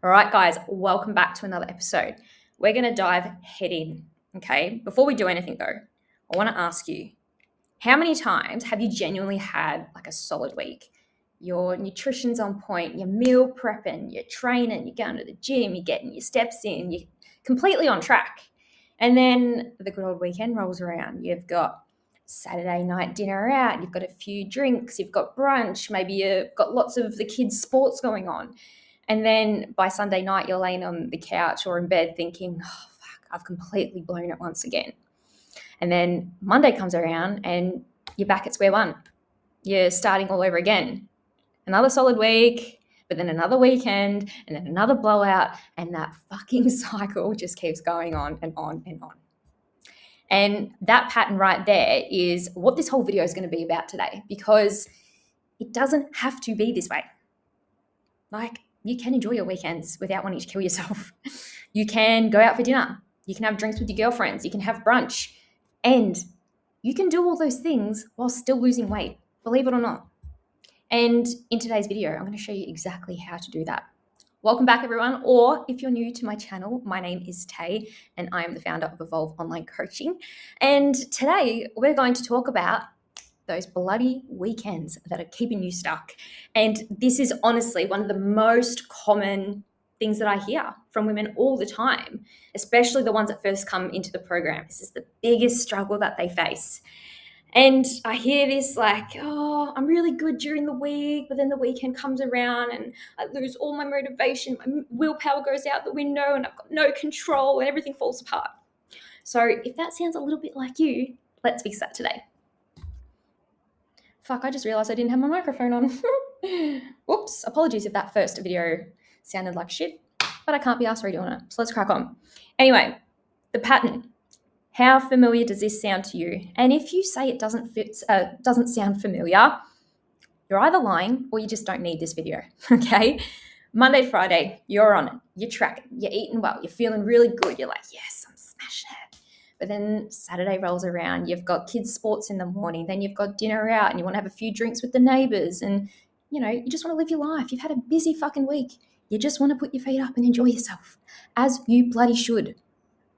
All right, guys, welcome back to another episode. We're going to dive head in, okay? Before we do anything though, I want to ask you, how many times have you genuinely had like a solid week? Your nutrition's on point, you're meal prepping, you're training, you're going to the gym, you're getting your steps in, you're completely on track. And then the good old weekend rolls around. You've got Saturday night dinner out, you've got a few drinks, you've got brunch, maybe you've got lots of the kids' sports going on. And then by Sunday night, you're laying on the couch or in bed thinking, oh, fuck, I've completely blown it once again. And then Monday comes around and you're back at square one. You're starting all over again. Another solid week, but then another weekend, and then another blowout. And that fucking cycle just keeps going on and on and on. And that pattern right there is what this whole video is going to be about today, because it doesn't have to be this way. Like, you can enjoy your weekends without wanting to kill yourself. You can go out for dinner. You can have drinks with your girlfriends. You can have brunch. And you can do all those things while still losing weight, believe it or not. And in today's video, I'm going to show you exactly how to do that. Welcome back, everyone. Or if you're new to my channel, my name is Tay, and I am the founder of Evolve Online Coaching. And today we're going to talk about those bloody weekends that are keeping you stuck. And this is honestly one of the most common things that I hear from women all the time, especially the ones that first come into the program. This is the biggest struggle that they face. And I hear this like, oh, I'm really good during the week, but then the weekend comes around and I lose all my motivation. My willpower goes out the window and I've got no control and everything falls apart. So if that sounds a little bit like you, let's fix that today. Fuck, I just realized I didn't have my microphone on. Whoops, apologies if that first video sounded like shit, but I can't be asked redoing it. So let's crack on. Anyway, the pattern. How familiar does this sound to you? And if you say it doesn't sound familiar, you're either lying or you just don't need this video, okay? Monday to Friday, you're on it. You're tracking. You're eating well. You're feeling really good. You're like, yes, I'm smashing it. But then Saturday rolls around, you've got kids' sports in the morning, then you've got dinner out and you want to have a few drinks with the neighbors and, you just want to live your life. You've had a busy fucking week. You just want to put your feet up and enjoy yourself, as you bloody should.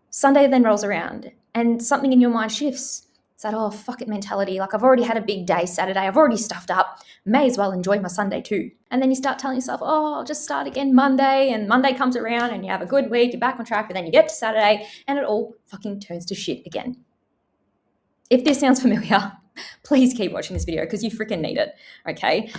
Sunday then rolls around and something in your mind shifts. It's that, oh, fuck it mentality. Like, I've already had a big day Saturday. I've already stuffed up. May as well enjoy my Sunday too. And then you start telling yourself, oh, I'll just start again Monday. And Monday comes around and you have a good week. You're back on track. But then you get to Saturday and it all fucking turns to shit again. If this sounds familiar, please keep watching this video because you freaking need it, okay?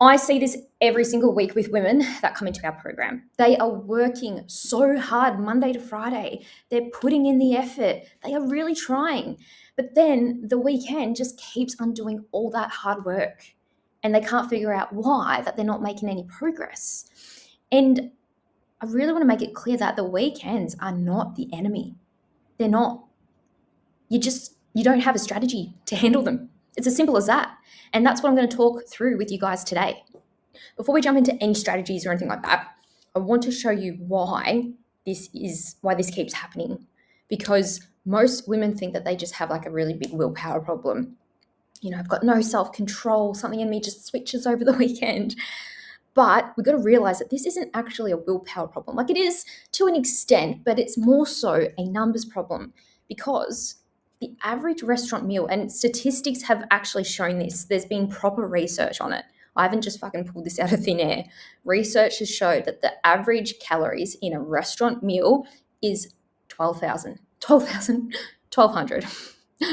I see this every single week with women that come into our program. They are working so hard Monday to Friday. They're putting in the effort. They are really trying. But then the weekend just keeps undoing all that hard work. And they can't figure out why, that they're not making any progress. And I really want to make it clear that the weekends are not the enemy. They're not. You don't have a strategy to handle them. It's as simple as that. And that's what I'm going to talk through with you guys today. Before we jump into any strategies or anything like that, I want to show you why this keeps happening. Because most women think that they just have like a really big willpower problem. I've got no self-control. Something in me just switches over the weekend. But we've got to realize that this isn't actually a willpower problem. Like, it is to an extent, but it's more so a numbers problem, because the average restaurant meal, and statistics have actually shown this, there's been proper research on it. I haven't just fucking pulled this out of thin air. Research has showed that the average calories in a restaurant meal is 1,200.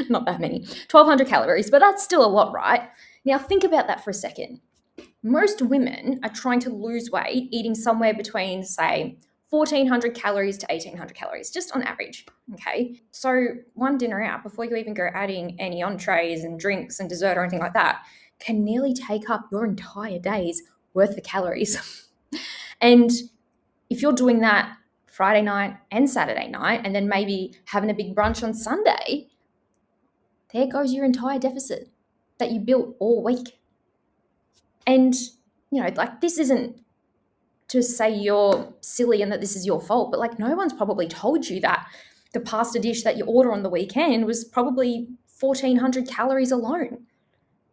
Not that many. 1,200 calories, but that's still a lot, right? Now think about that for a second. Most women are trying to lose weight eating somewhere between, say, 1,400 calories to 1,800 calories, just on average, okay? So one dinner out, before you even go adding any entrees and drinks and dessert or anything like that, can nearly take up your entire day's worth of calories. And if you're doing that Friday night and Saturday night, and then maybe having a big brunch on Sunday, there goes your entire deficit that you built all week. And, this isn't to say you're silly and that this is your fault, but like, no one's probably told you that the pasta dish that you order on the weekend was probably 1,400 calories alone.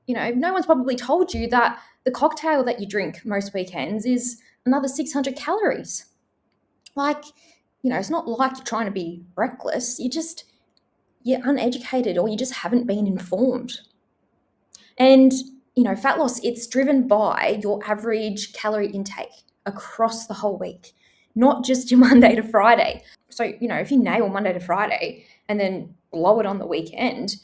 No one's probably told you that the cocktail that you drink most weekends is another 600 calories. Like, it's not like you're trying to be reckless. You're uneducated, or you just haven't been informed. And, fat loss, it's driven by your average calorie intake across the whole week, not just your Monday to Friday. So, if you nail Monday to Friday and then blow it on the weekend,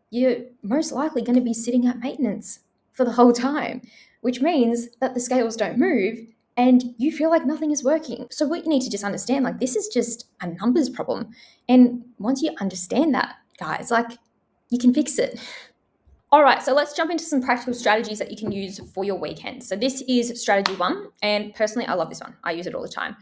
you're most likely going to be sitting at maintenance for the whole time, which means that the scales don't move and you feel like nothing is working. So what you need to just understand, like, this is just a numbers problem. And once you understand that, guys, like, you can fix it. All right, so let's jump into some practical strategies that you can use for your weekend. So this is strategy 1, and personally, I love this one. I use it all the time.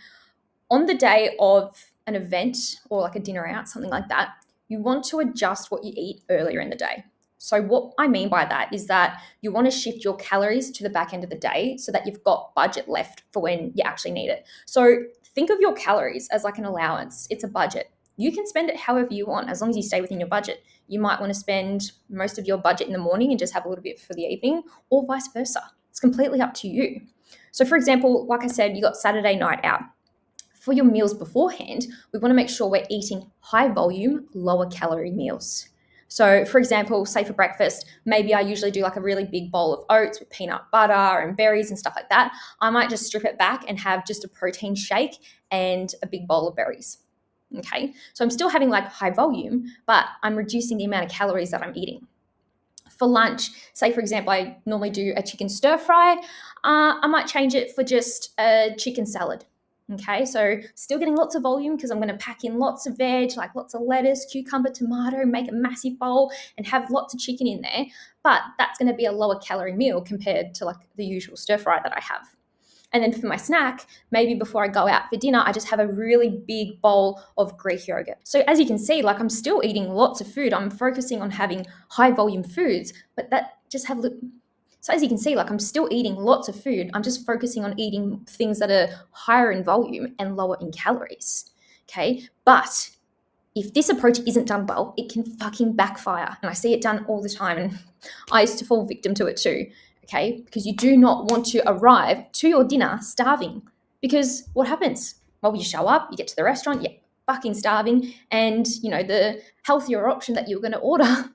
On the day of an event or like a dinner out, something like that, you want to adjust what you eat earlier in the day. So what I mean by that is that you want to shift your calories to the back end of the day so that you've got budget left for when you actually need it. So think of your calories as like an allowance. It's a budget. You can spend it however you want as long as you stay within your budget. You might want to spend most of your budget in the morning and just have a little bit for the evening, or vice versa. It's completely up to you. So for example, like I said, you got Saturday night out. For your meals beforehand, we want to make sure we're eating high volume, lower calorie meals. So for example, say for breakfast, maybe I usually do like a really big bowl of oats with peanut butter and berries and stuff like that. I might just strip it back and have just a protein shake and a big bowl of berries. Okay, so I'm still having like high volume, but I'm reducing the amount of calories that I'm eating. For lunch, say for example, I normally do a chicken stir fry. I might change it for just a chicken salad. Okay, so still getting lots of volume because I'm going to pack in lots of veg, like lots of lettuce, cucumber, tomato, make a massive bowl and have lots of chicken in there. But that's going to be a lower calorie meal compared to like the usual stir fry that I have. And then for my snack, maybe before I go out for dinner, I just have a really big bowl of Greek yogurt. So as you can see, like, I'm still eating lots of food. I'm focusing on having high volume foods, but that just have so as you can see, like, I'm still eating lots of food. I'm just focusing on eating things that are higher in volume and lower in calories. Okay. But if this approach isn't done well, it can fucking backfire. And I see it done all the time. And I used to fall victim to it too. Okay. Because you do not want to arrive to your dinner starving. Because what happens? Well, you show up, you get to the restaurant, you're fucking starving. And, the healthier option that you were going to order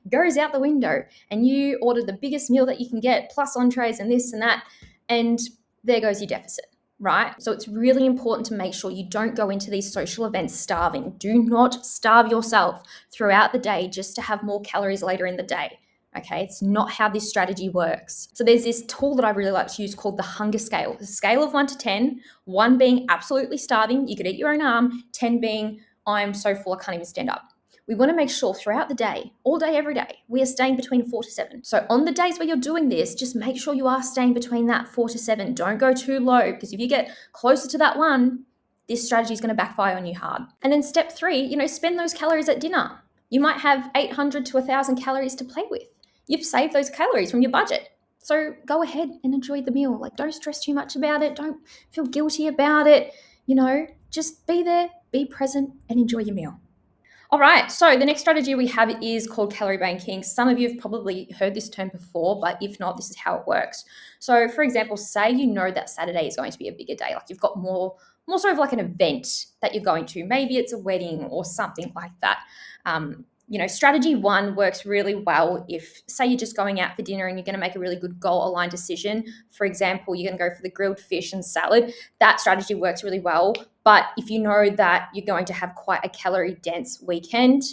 goes out the window. And you order the biggest meal that you can get, plus entrees and this and that. And there goes your deficit. Right? So it's really important to make sure you don't go into these social events starving. Do not starve yourself throughout the day just to have more calories later in the day. Okay, it's not how this strategy works. So there's this tool that I really like to use called the hunger scale. The scale of 1 to 10, 1 being absolutely starving, you could eat your own arm, 10 being I'm so full I can't even stand up. We want to make sure throughout the day, all day, every day, we are staying between 4 to 7. So on the days where you're doing this, just make sure you are staying between that 4 to 7. Don't go too low, because if you get closer to that 1, this strategy is going to backfire on you hard. And then step 3, spend those calories at dinner. You might have 800 to 1,000 calories to play with. You've saved those calories from your budget. So go ahead and enjoy the meal. Like, don't stress too much about it. Don't feel guilty about it. Just be there, be present, and enjoy your meal. All right, so the next strategy we have is called calorie banking. Some of you have probably heard this term before, but if not, this is how it works. So for example, say you know that Saturday is going to be a bigger day, like you've got more sort of like an event that you're going to. Maybe it's a wedding or something like that. Strategy 1 works really well if, say, you're just going out for dinner and you're going to make a really good goal-aligned decision. For example, you're going to go for the grilled fish and salad. That strategy works really well. But if you know that you're going to have quite a calorie-dense weekend,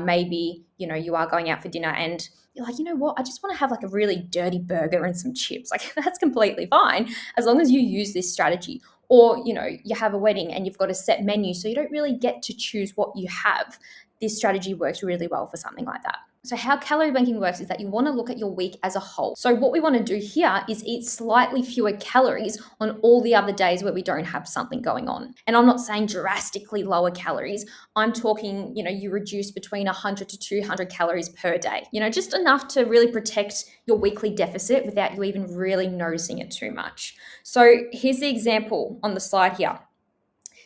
maybe, you are going out for dinner and you're like, you know what, I just want to have like a really dirty burger and some chips. Like, that's completely fine as long as you use this strategy. Or, you have a wedding and you've got a set menu, so you don't really get to choose what you have. This strategy works really well for something like that. So how calorie banking works is that you want to look at your week as a whole. So what we want to do here is eat slightly fewer calories on all the other days where we don't have something going on. And I'm not saying drastically lower calories. I'm talking, you reduce between 100 to 200 calories per day. Just enough to really protect your weekly deficit without you even really noticing it too much. So here's the example on the slide here.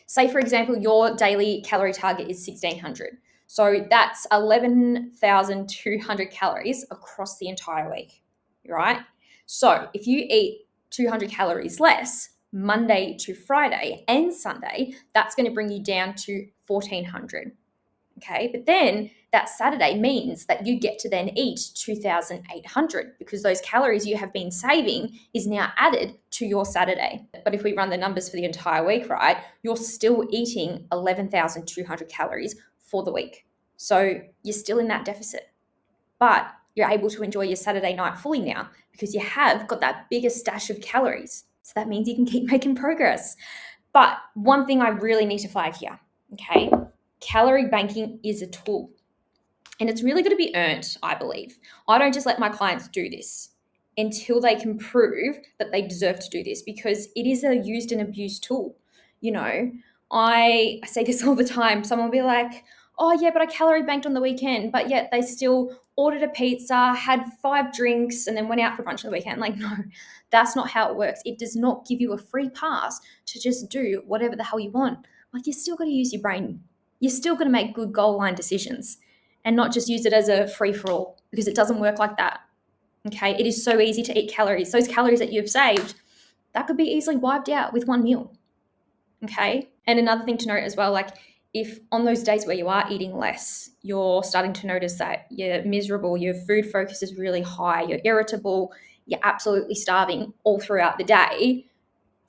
Say, for example, your daily calorie target is 1,600. So that's 11,200 calories across the entire week, right? So if you eat 200 calories less, Monday to Friday and Sunday, that's going to bring you down to 1,400. Okay, but then that Saturday means that you get to then eat 2,800 because those calories you have been saving is now added to your Saturday. But if we run the numbers for the entire week, right, you're still eating 11,200 calories for the week. So you're still in that deficit, but you're able to enjoy your Saturday night fully now because you have got that bigger stash of calories. So that means you can keep making progress. But one thing I really need to flag here, okay? Calorie banking is a tool and it's really going to be earned, I believe. I don't just let my clients do this until they can prove that they deserve to do this because it is a used and abused tool. You know, I say this all the time. Someone will be like, oh, yeah, but I calorie banked on the weekend, but yet they still ordered a pizza, had 5 drinks, and then went out for brunch on the weekend. Like, no, that's not how it works. It does not give you a free pass to just do whatever the hell you want. Like, you still got to use your brain. You're still going to make good goal line decisions and not just use it as a free-for-all because it doesn't work like that. Okay, it is so easy to eat calories. Those calories that you've saved, that could be easily wiped out with one meal. Okay, and another thing to note as well, like if on those days where you are eating less, you're starting to notice that you're miserable, your food focus is really high, you're irritable, you're absolutely starving all throughout the day,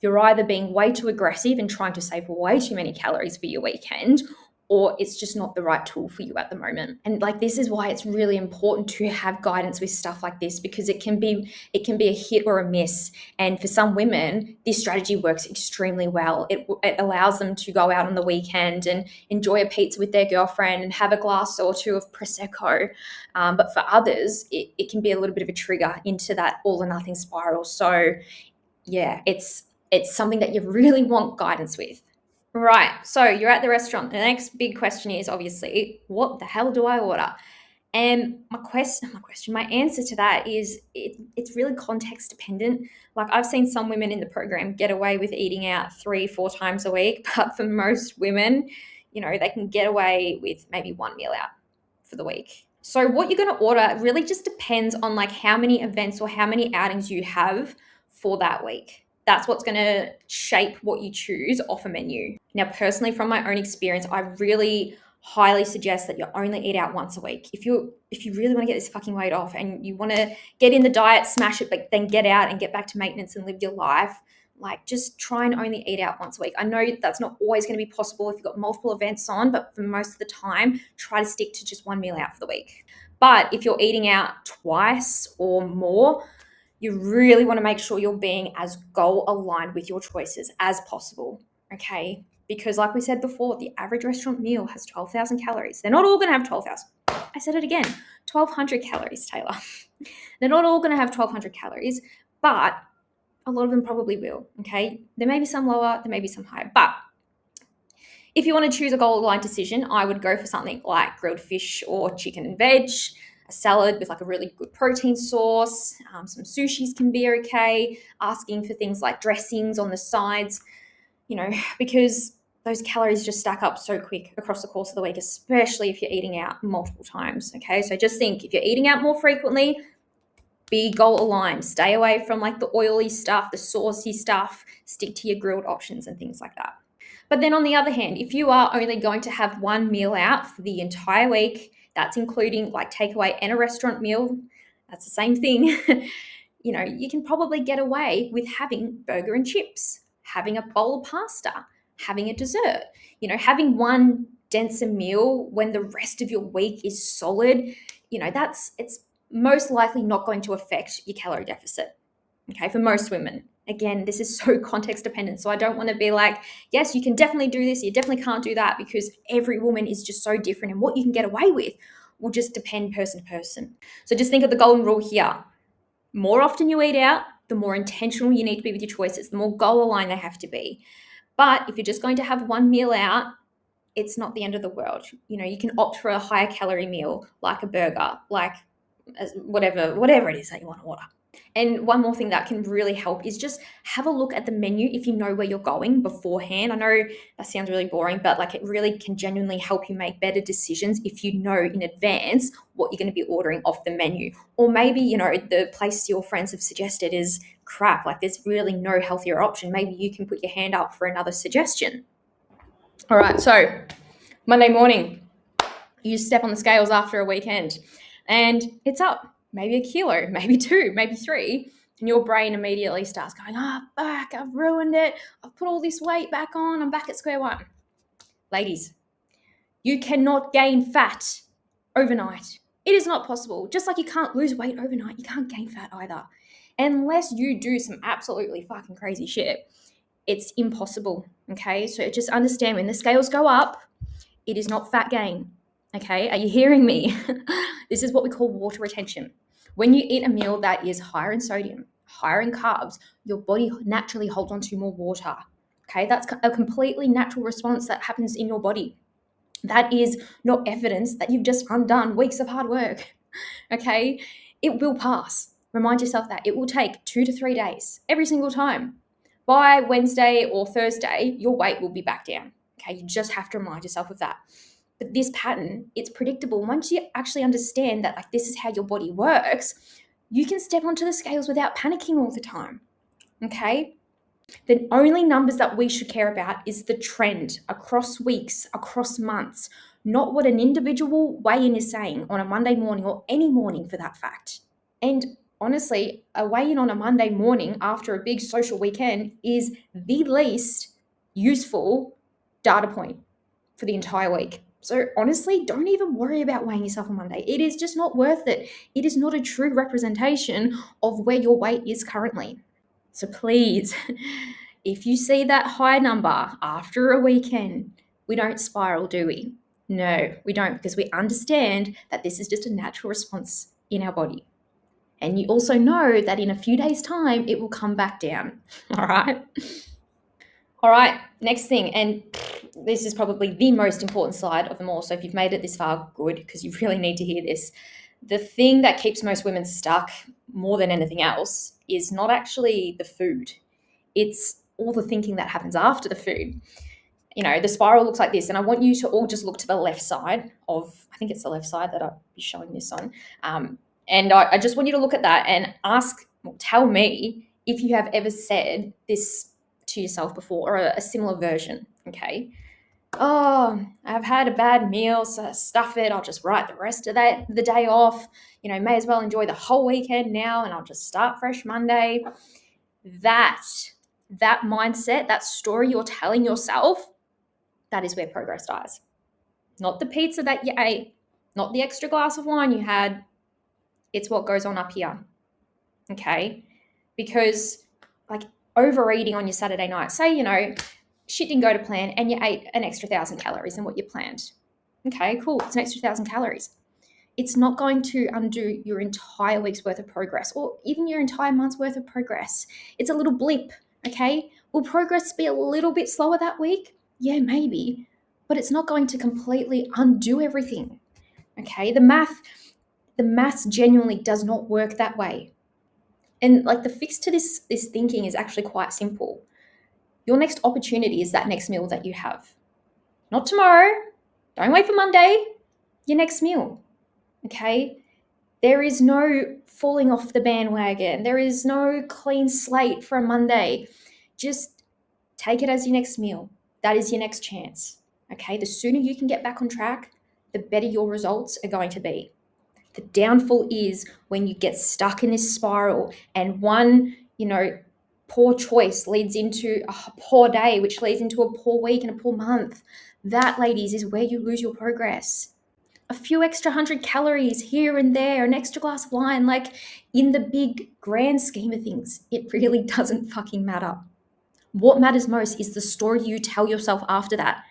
you're either being way too aggressive and trying to save way too many calories for your weekend, or it's just not the right tool for you at the moment. And like this is why it's really important to have guidance with stuff like this because it can be a hit or a miss. And for some women, this strategy works extremely well. It allows them to go out on the weekend and enjoy a pizza with their girlfriend and have a glass or two of Prosecco. But for others, it can be a little bit of a trigger into that all or nothing spiral. So yeah, it's something that you really want guidance with. Right, so you're at the restaurant. The next big question is obviously, what the hell do I order? And my answer to that is it's really context dependent. Like I've seen some women in the program get away with eating out 3-4 times a week, but for most women, you know, they can get away with maybe one meal out for the week. So what you're going to order really just depends on like how many events or how many outings you have for that week. That's what's going to shape what you choose off a menu. Now, personally, from my own experience, I really highly suggest that you only eat out once a week. If you really want to get this fucking weight off and you want to get in the diet, smash it, but then get out and get back to maintenance and live your life, like just try and only eat out once a week. I know that's not always going to be possible if you've got multiple events on, but for most of the time, try to stick to just one meal out for the week. But if you're eating out twice or more, you really want to make sure you're being as goal aligned with your choices as possible, okay? Because like we said before, the average restaurant meal has 12,000 calories. They're not all going to have 12,000. I said it again, 1,200 calories, Taylor. They're not all going to have 1,200 calories, but a lot of them probably will, okay? There may be some lower, there may be some higher, but if you want to choose a goal-aligned decision, I would go for something like grilled fish or chicken and veg, a salad with like a really good protein source, some sushis can be okay, asking for things like dressings on the sides, you know, because those calories just stack up so quick across the course of the week, especially if you're eating out multiple times, okay? So just think, if you're eating out more frequently, be goal aligned. Stay away from like the oily stuff, the saucy stuff, stick to your grilled options and things like that. But then on the other hand, if you are only going to have one meal out for the entire week, that's including like takeaway and a restaurant meal, that's the same thing. You know, you can probably get away with having burger and chips, having a bowl of pasta, having a dessert, you know, having one denser meal when the rest of your week is solid, you know, it's most likely not going to affect your calorie deficit, okay, for most women. Again, this is so context dependent. So I don't want to be like, yes, you can definitely do this. You definitely can't do that because every woman is just so different and what you can get away with will just depend person to person. So just think of the golden rule here. More often you eat out, the more intentional you need to be with your choices, the more goal aligned they have to be. But if you're just going to have one meal out, it's not the end of the world. You know, you can opt for a higher calorie meal, like a burger, like whatever it is that you want to order. And one more thing that can really help is just have a look at the menu if you know where you're going beforehand. I know that sounds really boring, but like it really can genuinely help you make better decisions if you know in advance what you're going to be ordering off the menu. Or maybe, the place your friends have suggested is crap, like there's really no healthier option. Maybe you can put your hand up for another suggestion. All right, so Monday morning, you step on the scales after a weekend and it's up maybe a kilo, maybe 2, maybe 3, and your brain immediately starts going, fuck, I've ruined it. I've put all this weight back on. I'm back at square one. Ladies, you cannot gain fat overnight. It is not possible. Just like you can't lose weight overnight, you can't gain fat either. Unless you do some absolutely fucking crazy shit, it's impossible, okay? So just understand, when the scales go up, it is not fat gain. Okay, are you hearing me? This is what we call water retention. When you eat a meal that is higher in sodium, higher in carbs, your body naturally holds on to more water. Okay, that's a completely natural response that happens in your body. That is not evidence that you've just undone weeks of hard work. Okay, it will pass. Remind yourself that it will take 2 to 3 days every single time. By Wednesday or Thursday, your weight will be back down. Okay, you just have to remind yourself of that. But this pattern, it's predictable. Once you actually understand that, like, this is how your body works, you can step onto the scales without panicking all the time. Okay? The only numbers that we should care about is the trend across weeks, across months, not what an individual weigh-in is saying on a Monday morning or any morning for that fact. And honestly, a weigh-in on a Monday morning after a big social weekend is the least useful data point for the entire week. So honestly, don't even worry about weighing yourself on Monday. It is just not worth it. It is not a true representation of where your weight is currently. So please, if you see that high number after a weekend, we don't spiral, do we? No, we don't, because we understand that this is just a natural response in our body. And you also know that in a few days' time, it will come back down. All right? All right, next thing, and this is probably the most important slide of them all. So if you've made it this far, good, because you really need to hear this. The thing that keeps most women stuck more than anything else is not actually the food. It's all the thinking that happens after the food. The spiral looks like this, and I want you to all just look to the left side of, I think it's the left side that I'll be showing this on. And I just want you to look at that and tell me if you have ever said this to yourself before, or a similar version, okay? Oh, I've had a bad meal, so stuff it. I'll just write the rest of the day off. May as well enjoy the whole weekend now, and I'll just start fresh Monday. That mindset, that story you're telling yourself, that is where progress dies. Not the pizza that you ate, not the extra glass of wine you had. It's what goes on up here, okay? Because like overeating on your Saturday night, say, shit didn't go to plan and you ate an extra 1,000 calories than what you planned. Okay, cool. It's an extra 1,000 calories. It's not going to undo your entire week's worth of progress, or even your entire month's worth of progress. It's a little blip, okay? Will progress be a little bit slower that week? Yeah, maybe, but it's not going to completely undo everything, okay? The maths genuinely does not work that way. And like the fix to this thinking is actually quite simple. Your next opportunity is that next meal that you have. Not tomorrow. Don't wait for Monday. Your next meal, okay? There is no falling off the bandwagon. There is no clean slate for a Monday. Just take it as your next meal. That is your next chance, okay? The sooner you can get back on track, the better your results are going to be. The downfall is when you get stuck in this spiral and one, poor choice leads into a poor day, which leads into a poor week and a poor month. That, ladies, is where you lose your progress. A few extra 100 calories here and there, an extra glass of wine, like in the big grand scheme of things, it really doesn't fucking matter. What matters most is the story you tell yourself after that.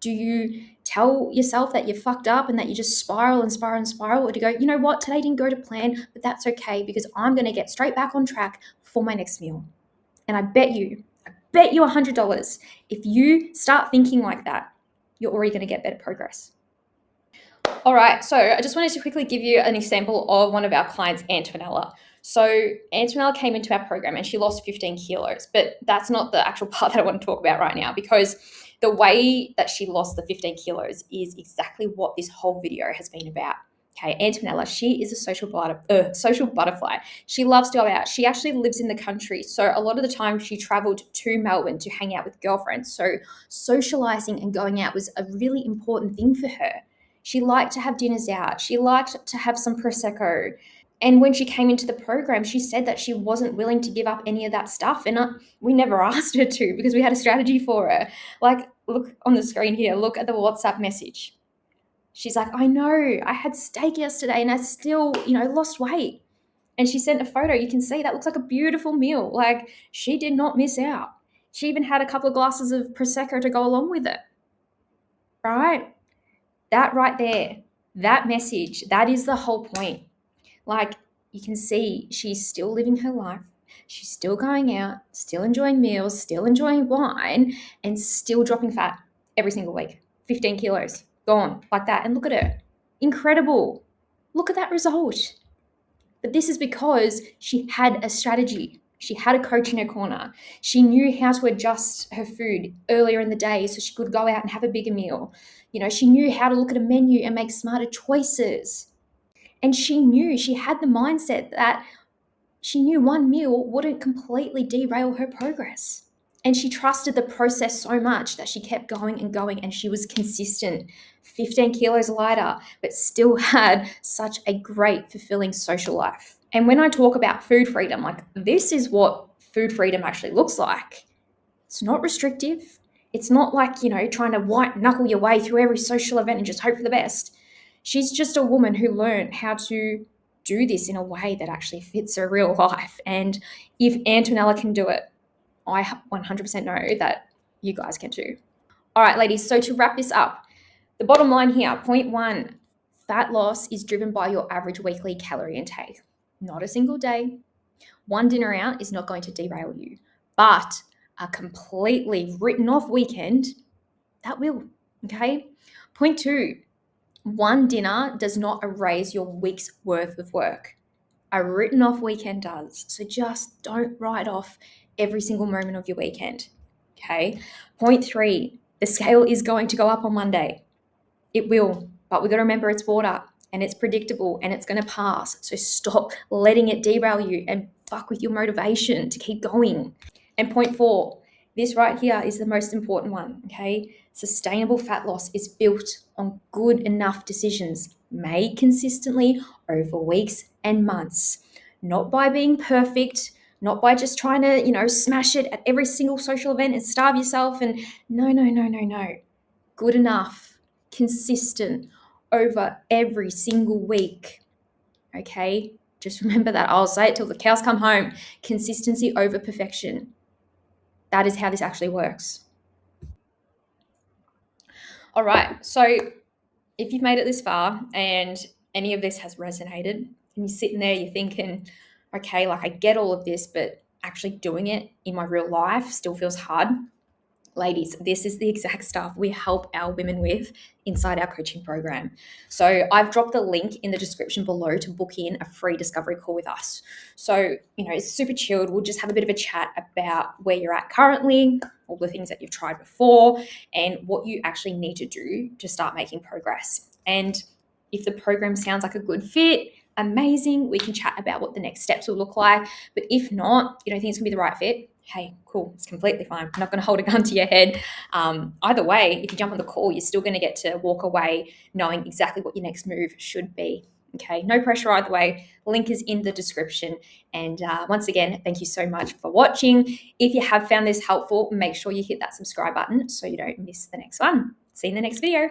Do you tell yourself that you fucked up and that you just spiral and spiral and spiral? Or do you go, you know what, today didn't go to plan, but that's okay because I'm going to get straight back on track for my next meal. And I bet you $100, if you start thinking like that, you're already going to get better progress. All right, so I just wanted to quickly give you an example of one of our clients, Antonella. So Antonella came into our program and she lost 15 kilos, but that's not the actual part that I want to talk about right now, because the way that she lost the 15 kilos is exactly what this whole video has been about. Okay, Antonella, she is a social butterfly. She loves to go out. She actually lives in the country. So a lot of the time she traveled to Melbourne to hang out with girlfriends. So socializing and going out was a really important thing for her. She liked to have dinners out. She liked to have some Prosecco. And when she came into the program, she said that she wasn't willing to give up any of that stuff. And we never asked her to, because we had a strategy for her. Like, look on the screen here, look at the WhatsApp message. She's like, I know, I had steak yesterday and I still, lost weight. And she sent a photo. You can see that looks like a beautiful meal. Like, she did not miss out. She even had a couple of glasses of Prosecco to go along with it. Right? That right there, that message, that is the whole point. Like, you can see she's still living her life. She's still going out, still enjoying meals, still enjoying wine, and still dropping fat every single week. 15 kilos gone like that. And look at her. Incredible. Look at that result. But this is because she had a strategy. She had a coach in her corner. She knew how to adjust her food earlier in the day so she could go out and have a bigger meal. She knew how to look at a menu and make smarter choices. And she knew, she had the mindset that she knew one meal wouldn't completely derail her progress. And she trusted the process so much that she kept going and going, and she was consistent, 15 kilos lighter, but still had such a great, fulfilling social life. And when I talk about food freedom, like, this is what food freedom actually looks like. It's not restrictive. It's not like, trying to white knuckle your way through every social event and just hope for the best. She's just a woman who learned how to do this in a way that actually fits her real life. And if Antonella can do it, I 100% know that you guys can too. All right, ladies, so to wrap this up, the bottom line here, point 1, fat loss is driven by your average weekly calorie intake, not a single day. One dinner out is not going to derail you, but a completely written off weekend, that will, okay? Point 2, one dinner does not erase your week's worth of work. A written off weekend does. So just don't write off every single moment of your weekend. Okay. Point 3, the scale is going to go up on Monday. It will, but we've got to remember it's water and it's predictable and it's going to pass. So stop letting it derail you and fuck with your motivation to keep going. And point 4, this right here is the most important one. Okay. Sustainable fat loss is built on good enough decisions made consistently over weeks and months, not by being perfect, not by just trying to, smash it at every single social event and starve yourself. And no. Good enough, consistent over every single week. Okay. Just remember that. I'll say it till the cows come home. Consistency over perfection. That is how this actually works. All right. So if you've made it this far and any of this has resonated and you're sitting there, you're thinking, okay, like, I get all of this, but actually doing it in my real life still feels hard. Ladies, this is the exact stuff we help our women with inside our coaching program. So I've dropped the link in the description below to book in a free discovery call with us. So, it's super chilled. We'll just have a bit of a chat about where you're at currently, all the things that you've tried before, and what you actually need to do to start making progress. And if the program sounds like a good fit, amazing. We can chat about what the next steps will look like. But if not, you don't think it's going to be the right fit, hey, cool, it's completely fine. I'm not going to hold a gun to your head. Either way, if you jump on the call, you're still going to get to walk away knowing exactly what your next move should be. Okay, no pressure either way. Link is in the description. And once again, thank you so much for watching. If you have found this helpful, make sure you hit that subscribe button so you don't miss the next one. See you in the next video.